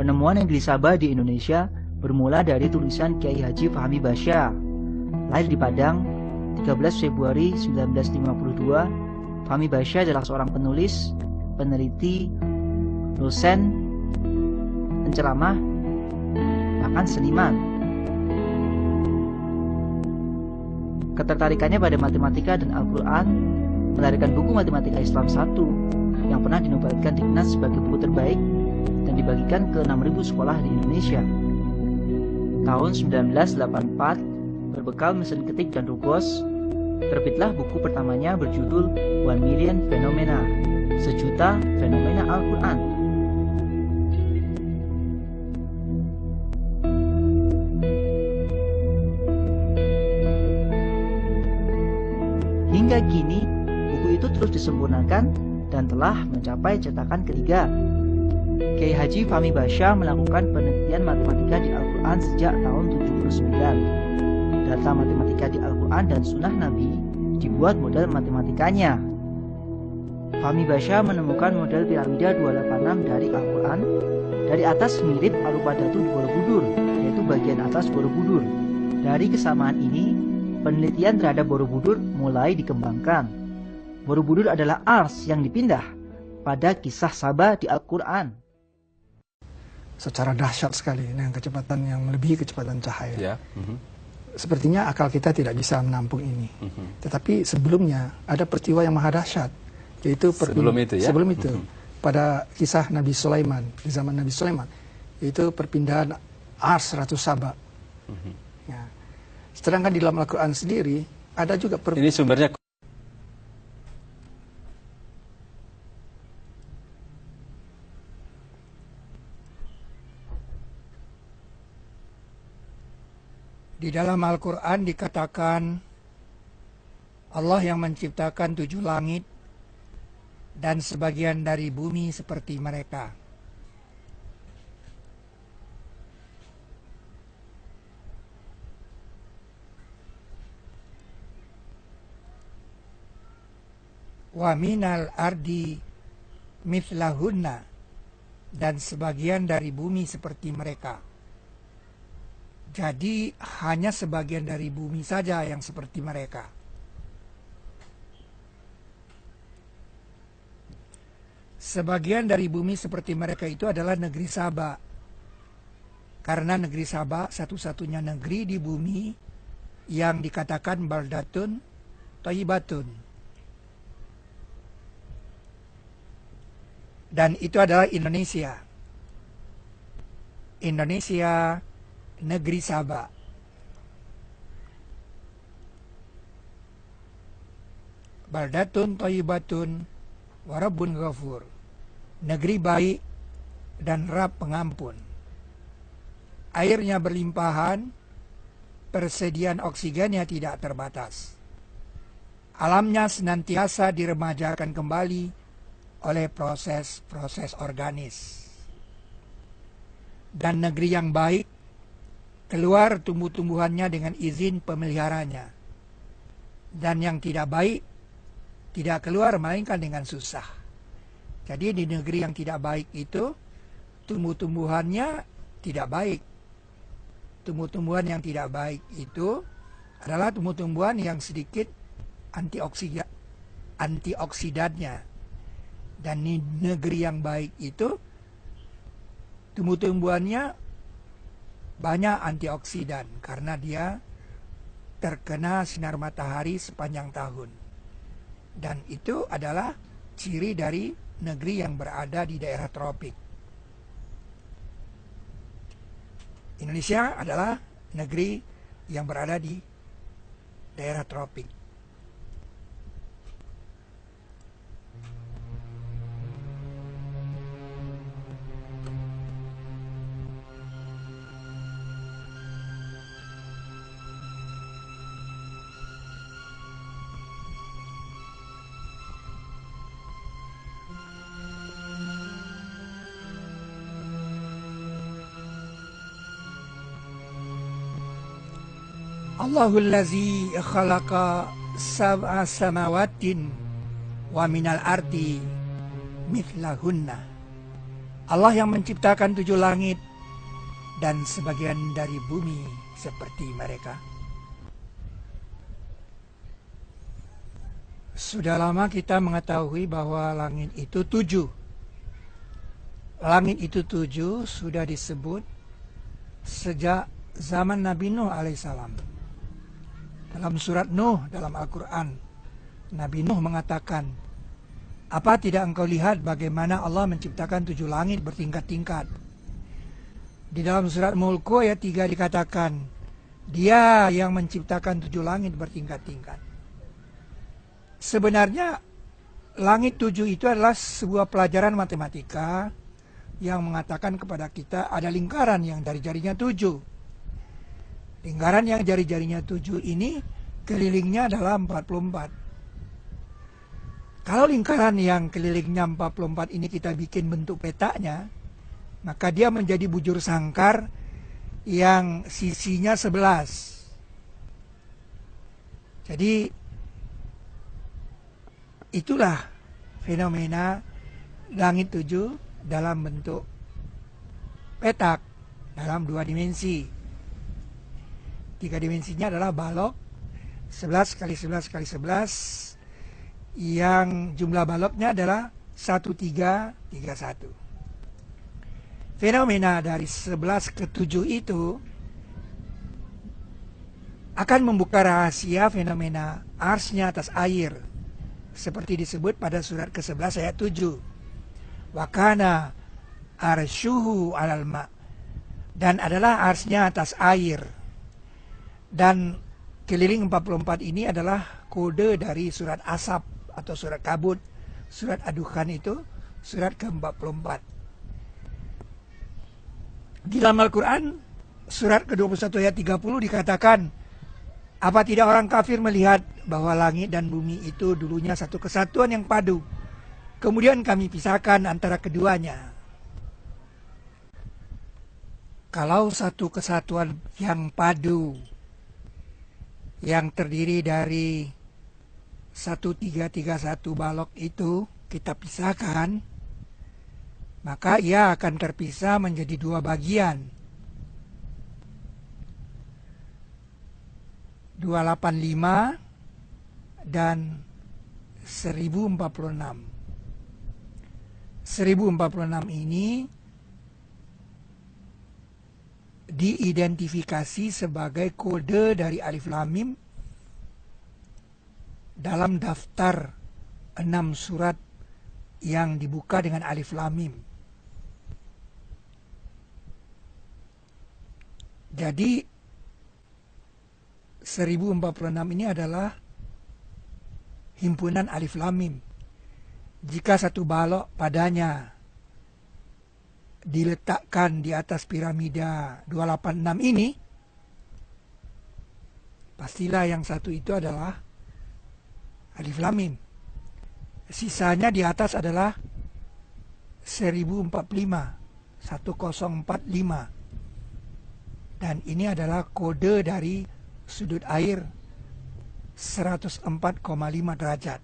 Penemuan negeri Sabah di Indonesia bermula dari tulisan Kiai Haji Fahmi Basya. Lahir di Padang 13 Februari 1952, Fahmi Basya adalah seorang penulis, peneliti, dosen, penceramah, bahkan seniman. Ketertarikannya pada matematika dan Al-Quran melahirkan buku Matematika Islam 1 yang pernah dinobatkan Dignas sebagai buku terbaik dan dibagikan ke 6.000 sekolah di Indonesia. Tahun 1984, berbekal mesin ketik dan rugos, terbitlah buku pertamanya berjudul 1 Million Phenomena, sejuta fenomena Al-Quran. Hingga kini, buku itu terus disempurnakan dan telah mencapai cetakan ketiga. Kiai Haji Fahmi Basya melakukan penelitian matematika di Al-Quran sejak tahun 79. Data matematika di Al-Quran dan Sunnah Nabi dibuat model matematikanya. Fahmi Basya menemukan model piramida 286 dari Al-Quran. Dari atas mirip arupa datu Borobudur, yaitu bagian atas Borobudur. Dari kesamaan ini, penelitian terhadap Borobudur mulai dikembangkan. Borobudur adalah ars yang dipindah pada kisah Sabah di Al-Quran. Secara dahsyat sekali dengan kecepatan yang melebihi kecepatan cahaya. Ya. Sepertinya akal kita tidak bisa menampung ini. Tetapi sebelumnya ada peristiwa yang maha dahsyat, yaitu sebelum itu pada kisah Nabi Sulaiman, di zaman Nabi Sulaiman, yaitu perpindahan ars Ratu Sabah. Ya. Sedangkan di dalam Al-Quran sendiri ada juga ini sumbernya di dalam Al-Quran dikatakan Allah yang menciptakan 7 langit dan sebagian dari bumi seperti mereka. Wa minal ardi mithlahunna, dan sebagian dari bumi seperti mereka. Jadi hanya sebagian dari bumi saja yang seperti mereka. Sebagian dari bumi seperti mereka itu adalah negeri Sabah. Karena negeri Sabah satu-satunya negeri di bumi yang dikatakan baldatun thayyibatun. Dan itu adalah Indonesia. Indonesia, negeri Sabah. Baldatun thayyibatun wa rabbun ghafur. Negeri baik dan Rabb pengampun. Airnya berlimpahan, persediaan oksigennya tidak terbatas. Alamnya senantiasa diremajakan kembali oleh proses-proses organis. Dan negeri yang baik keluar tumbuh-tumbuhannya dengan izin pemeliharanya. Dan yang tidak baik tidak keluar melainkan dengan susah. Jadi di negeri yang tidak baik itu tumbuh-tumbuhannya tidak baik. Tumbuh-tumbuhan yang tidak baik itu adalah tumbuh-tumbuhan yang sedikit antioksidannya. Dan di negeri yang baik itu tumbuh-tumbuhannya banyak antioksidan karena dia terkena sinar matahari sepanjang tahun. Dan itu adalah ciri dari negeri yang berada di daerah tropik. Indonesia adalah negeri yang berada di daerah tropik. Allahul ladzi khalaqa sab'a samawatin wa minal ardi mithlahunna. Allah yang menciptakan 7 langit dan sebagian dari bumi seperti mereka. Sudah lama kita mengetahui bahwa langit itu 7. Langit itu 7 sudah disebut sejak zaman Nabi Nuh alaihissalam. Dalam surat Nuh dalam Al-Quran, Nabi Nuh mengatakan, "Apa tidak engkau lihat bagaimana Allah menciptakan 7 langit bertingkat-tingkat?" Di dalam surat Mulku ayat 3 dikatakan, Dia yang menciptakan 7 langit bertingkat-tingkat. Sebenarnya langit 7 itu adalah sebuah pelajaran matematika yang mengatakan kepada kita ada lingkaran yang jari-jarinya 7. Lingkaran yang jari-jarinya 7 ini kelilingnya adalah 44. Kalau lingkaran yang kelilingnya 44 ini kita bikin bentuk petanya, maka dia menjadi bujur sangkar yang sisinya 11. Jadi itulah fenomena langit 7 dalam bentuk petak dalam 2 dimensi. 3 dimensinya adalah balok 11 kali 11 kali 11 yang jumlah baloknya adalah 1331. Fenomena dari 11 ke 7 itu akan membuka rahasia fenomena arsy-nya atas air, seperti disebut pada surat ke-11 ayat 7. Wa kana arsyuhu 'alal ma', dan adalah arsy-nya atas air. Dan keliling 44 ini adalah kode dari surat Asab atau surat Kabut, surat Ad-Dukhan itu surat ke-44. Di dalam Al-Quran surat ke-21 ayat 30 dikatakan, "Apa tidak orang kafir melihat bahwa langit dan bumi itu dulunya satu kesatuan yang padu, kemudian kami pisahkan antara keduanya?" Kalau satu kesatuan yang padu, yang terdiri dari 1331 balok itu kita pisahkan, maka ia akan terpisah menjadi 2 bagian. 285 dan 1046. 1046 ini diidentifikasi sebagai kode dari Alif Lam Mim dalam daftar 6 surat yang dibuka dengan Alif Lam Mim. Jadi 1046 ini adalah himpunan Alif Lam Mim. Jika satu balok padanya diletakkan di atas piramida 286 ini, pastilah yang satu itu adalah Alif Lam Mim. Sisanya di atas adalah 1045, 1045. Dan ini adalah kode dari sudut air 104,5 derajat.